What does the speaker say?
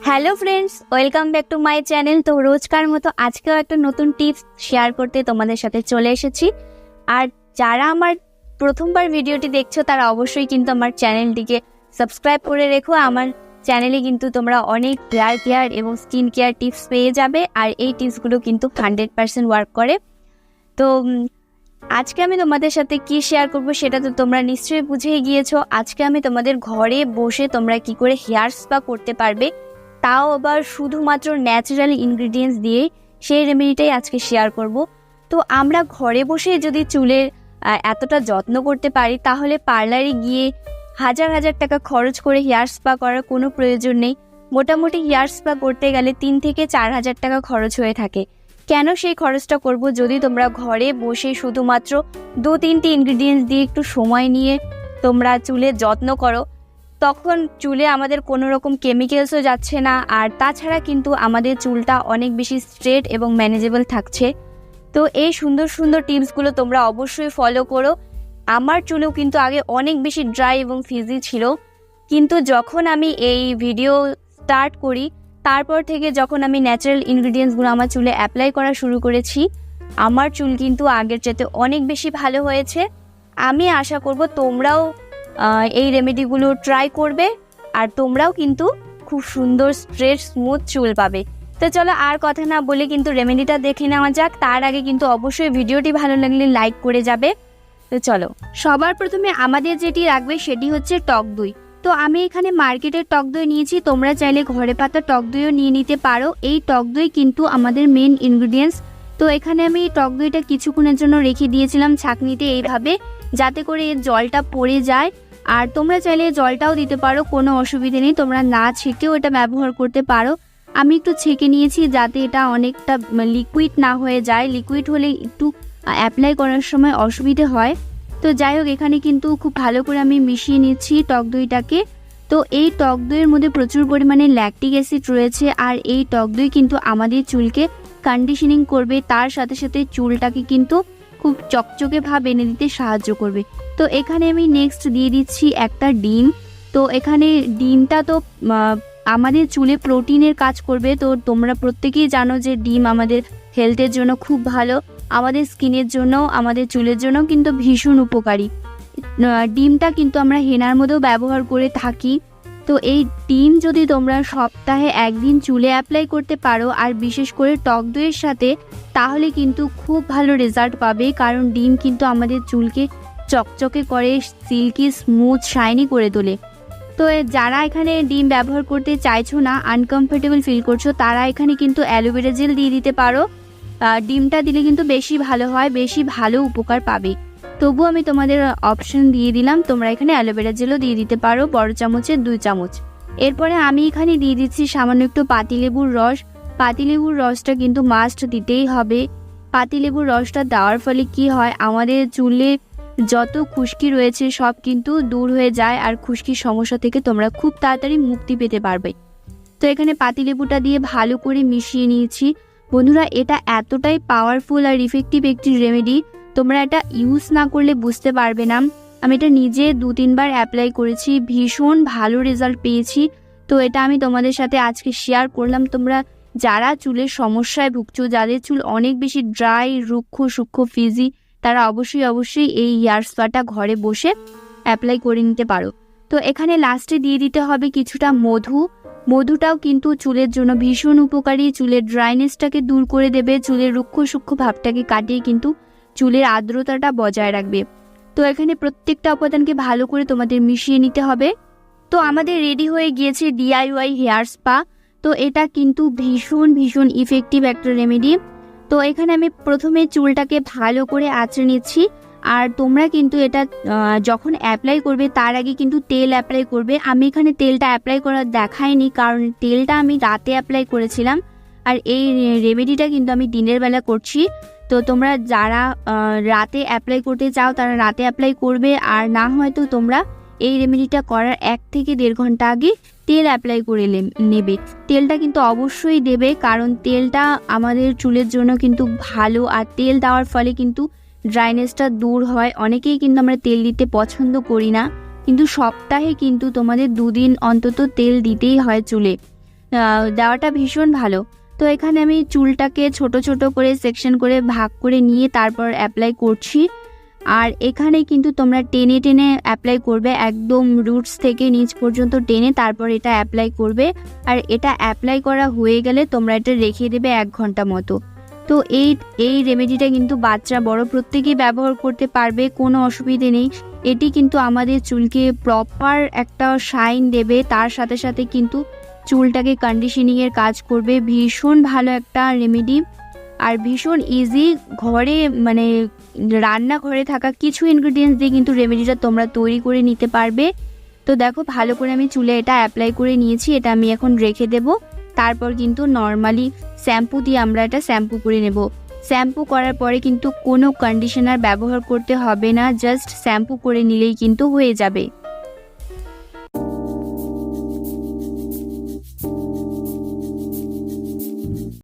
Hello friends, welcome back to my channel. তো রোজকার মতো আজকেও একটা নতুন টিপস শেয়ার করতে তোমাদের সাথে চলে এসেছি। আর যারা আমার প্রথমবার ভিডিওটি দেখছো তারা অবশ্যই কিন্তু আমার চ্যানেলটিকে সাবস্ক্রাইব করে রেখো। আমার চ্যানেলে কিন্তু তোমরা অনেক হেয়ার কেয়ার এবং স্কিন কেয়ার টিপস পেয়ে যাবে, আর এই টিপসগুলো কিন্তু 100% ওয়ার্ক করে। তো আজকে আমি তোমাদের সাথে কি শেয়ার করব সেটা তো তোমরা নিশ্চয়ই বুঝেই গিয়েছো। আজকে আমি তোমাদের ঘরে বসে তোমরা কি করে হেয়ার স্পা করতে পারবে, তাও আবার শুধুমাত্র ন্যাচারাল ইনগ্রিডিয়েন্টস দিয়ে, সেই রেমেডিটাই আজকে শেয়ার করব। তো আমরা ঘরে বসে যদি চুলের এতটা যত্ন করতে পারি, তাহলে পার্লারে গিয়ে হাজার হাজার টাকা খরচ করে হেয়ার স্পা করার কোনো প্রয়োজন নেই। মোটামুটি হেয়ার স্পা করতে গেলে 3 থেকে 4 হাজার টাকা খরচ হয়ে থাকে। কেন সেই খরচটা করব, যদি তোমরা ঘরে বসে শুধুমাত্র 2-3টি ইনগ্রিডিয়েন্টস দিয়ে একটু সময় নিয়ে তোমরা চুলের যত্ন করো, তখন চুলে আমাদের কোনো রকম কেমিক্যালসও যাচ্ছে না, আর তাছাড়া কিন্তু আমাদের চুলটা অনেক বেশি স্ট্রেট এবং ম্যানেজেবল থাকছে। তো এই সুন্দর সুন্দর টিপসগুলো তোমরা অবশ্যই ফলো করো। আমার চুলেও কিন্তু আগে অনেক বেশি ড্রাই এবং ফিজি ছিল, কিন্তু যখন আমি এই ভিডিও স্টার্ট করি তারপর থেকে যখন আমি ন্যাচারাল ইনগ্রিডিয়েন্টসগুলো আমার চুলে অ্যাপ্লাই করা শুরু করেছি, আমার চুল কিন্তু আগের চাইতে অনেক বেশি ভালো হয়েছে। আমি আশা করব তোমরাও এই রেমেডিগুলো ট্রাই করবে, আর তোমরাও কিন্তু খুব সুন্দর স্ট্রেট স্মুথ চুল পাবে। তো চলো আর কথা না বলে কিন্তু রেমেডিটা দেখে নেওয়া যাক। তার আগে কিন্তু অবশ্যই ভিডিওটি ভালো লাগলে লাইক করে যাবে। তো চলো, সবার প্রথমে আমাদের যেটি লাগবে সেটি হচ্ছে টক দই। তো আমি এখানে মার্কেটের টক দই নিয়েছি, তোমরা চাইলে ঘরে পাতা টক দইও নিয়ে নিতে পারো। এই টক দই কিন্তু আমাদের মেন ইনগ্রিডিয়েন্টস। তো এখানে আমি টক দইটা কিছুক্ষণের জন্য রেখে দিয়েছিলাম ছাঁকনিতে এইভাবে, যাতে করে এর জলটা পড়ে যায়। আর তোমরা চাইলে জলটাও দিতে পারো, কোনো অসুবিধে নেই, তোমরা না ছেঁকেও এটা ব্যবহার করতে পারো। আমি একটু ছেঁকে নিয়েছি যাতে এটা অনেকটা লিকুইড না হয়ে যায়, লিকুইড হলে একটু অ্যাপ্লাই করার সময় অসুবিধে হয়। তো যাই হোক, এখানে কিন্তু খুব ভালো করে আমি মিশিয়ে নিচ্ছি টক দইটাকে। তো এই টক দইয়ের মধ্যে প্রচুর পরিমাণে ল্যাকটিক অ্যাসিড রয়েছে, আর এই টক দই কিন্তু আমাদের চুলকে কন্ডিশনিং করবে, তার সাথে সাথে চুলটাকে কিন্তু খুব চকচকে ভাব এনে দিতে সাহায্য করবে। তো এখানে আমি নেক্সট দিয়ে দিচ্ছি একটা ডিম। তো এখানে ডিমটা তো আমাদের চুলে প্রোটিনের কাজ করবে। তো তোমরা প্রত্যেকেই জানো যে ডিম আমাদের হেলথের জন্য খুব ভালো, আমাদের স্কিনের জন্য, আমাদের চুলের জন্য কিন্তু ভীষণ উপকারী। ডিমটা কিন্তু আমরা হেনার মধ্যেও ব্যবহার করে থাকি। তো এই ডিম যদি তোমরা সপ্তাহে একদিন চুলে অ্যাপ্লাই করতে পারো, আর বিশেষ করে টক দইয়ের সাথে, তাহলে কিন্তু খুব ভালো রেজাল্ট পাবে। কারণ ডিম কিন্তু আমাদের চুলকে চকচকে করে, সিল্কি স্মুথ শাইনি করে তোলে। তো যারা এখানে ডিম ব্যবহার করতে চাইছো না, আনকমফোর্টেবল ফিল করছো, তারা এখানে কিন্তু অ্যালোভেরা জেল দিয়ে দিতে পারো। ডিমটা দিলে কিন্তু বেশি ভালো হয়, বেশি ভালো উপকার পাবে। তবু আমি তোমাদের অপশন দিয়ে দিলাম, তোমরা এখানে অ্যালোভেরা জেলও দিয়ে দিতে পারো, বড় চামচের 2 চামচ। এরপরে আমি এখানে দিয়ে দিচ্ছি সামান্য একটু পাতিলেবুর রস। পাতিলেবুর রসটা কিন্তু মাস্ট দিতেই হবে। পাতিলেবুর রসটা দেওয়ার ফলে কি হয়, আমাদের চুলে যত খুশকি রয়েছে সব কিন্তু দূর হয়ে যায়, আর খুশকির সমস্যা থেকে তোমরা খুব তাড়াতাড়ি মুক্তি পেতে পারবে। তো এখানে পাতিলেবুটা দিয়ে ভালো করে মিশিয়ে নিয়েছি। বন্ধুরা, এটা এতটাই পাওয়ারফুল আর ইফেক্টিভ একটি রেমেডি, তোমরা এটা ইউজ না করলে বুঝতে পারবে না। আমি এটা নিজে 2-3 বার অ্যাপ্লাই করেছি, ভীষণ ভালো রেজাল্ট পেয়েছি। তো এটা আমি তোমাদের সাথে আজকে শেয়ার করলাম। তোমরা যারা চুলের সমস্যায় ভুগছো, যাদের চুল অনেক বেশি ড্রাই, রুক্ষ, সূক্ষ্ম, ফিজি, তারা অবশ্যই এই হেয়ার স্পাটা ঘরে বসে অ্যাপ্লাই করে নিতে পারো। তো এখানে লাস্টে দিয়ে দিতে হবে কিছুটা মধু। মধুটাও কিন্তু চুলের জন্য ভীষণ উপকারী, চুলের ড্রাইনেসটাকে দূর করে দেবে, চুলের রুক্ষ সূক্ষ্ম ভাবটাকে কাটিয়ে কিন্তু চুলের আর্দ্রতাটা বজায় রাখবে। তো এখানে প্রত্যেকটা উপাদানকে ভালো করে তোমাদের মিশিয়ে নিতে হবে। তো আমাদের রেডি হয়ে গিয়েছে DIY হেয়ার স্পা। তো এটা কিন্তু ভীষণ ইফেক্টিভ একটা রেমেডি। তো এখানে আমি প্রথমে চুলটাকে ভালো করে আঁচড়ে নিচ্ছি। আর তোমরা কিন্তু এটা যখন অ্যাপ্লাই করবে তার আগে কিন্তু তেল অ্যাপ্লাই করবে। আমি এখানে তেলটা অ্যাপ্লাই করা দেখাইনি, কারণ তেলটা আমি রাতে অ্যাপ্লাই করেছিলাম, আর এই রেমেডিটা কিন্তু আমি দিনের বেলা করছি। তো তোমরা যারা রাতে অ্যাপ্লাই করতে চাও তারা রাতে অ্যাপ্লাই করবে, আর না হয়তো তোমরা এই রেমেডিটা করার 1 থেকে 1.5 ঘন্টা আগে তেল অ্যাপ্লাই করে নেবে। তেলটা কিন্তু অবশ্যই দেবে, কারণ তেলটা আমাদের চুলের জন্য কিন্তু ভালো, আর তেল দেওয়ার ফলে কিন্তু ড্রাইনেসটা দূর হয়। অনেকেই কিন্তু আমরা তেল দিতে পছন্দ করি না, কিন্তু সপ্তাহে কিন্তু তোমাদের 2 দিন অন্তত তেল দিতেই হয় চুলে। দেওয়াটা ভীষণ ভালো। তো এখানে আমি চুলটাকে ছোট ছোট করে সেকশন করে ভাগ করে নিয়ে তারপর অ্যাপ্লাই করছি। আর এখানে কিন্তু তোমরা টেনে টেনে অ্যাপ্লাই করবে, একদম রুটস থেকে নিচ পর্যন্ত টেনে তারপর এটা অ্যাপ্লাই করবে। আর এটা অ্যাপ্লাই করা হয়ে গেলে তোমরা এটা রেখে দেবে 1 ঘন্টা মতো। তো এই রেমেডিটা কিন্তু বাচ্চা বড় প্রত্যেকেই ব্যবহার করতে পারবে, কোনো অসুবিধে নেই। এটি কিন্তু আমাদের চুলকে প্রপার একটা শাইন দেবে, তার সাথে সাথে কিন্তু চুলটাকে কন্ডিশনিংয়ের কাজ করবে। ভীষণ ভালো একটা রেমেডি আর ভীষণ ইজি, ঘরে মানে রান্নাঘরে থাকা কিছু ইনগ্রিডিয়েন্টস দিয়ে কিন্তু রেমেডিটা তোমরা তৈরি করে নিতে পারবে। তো দেখো ভালো করে আমি চুলে এটা অ্যাপ্লাই করে নিয়েছি, এটা আমি এখন রেখে দেব। তারপর কিন্তু নর্মালি শ্যাম্পু দিয়ে আমরা এটা শ্যাম্পু করে নেব। শ্যাম্পু করার পরে কিন্তু কোনো কন্ডিশনার ব্যবহার করতে হবে না, জাস্ট শ্যাম্পু করে নিলেই কিন্তু হয়ে যাবে।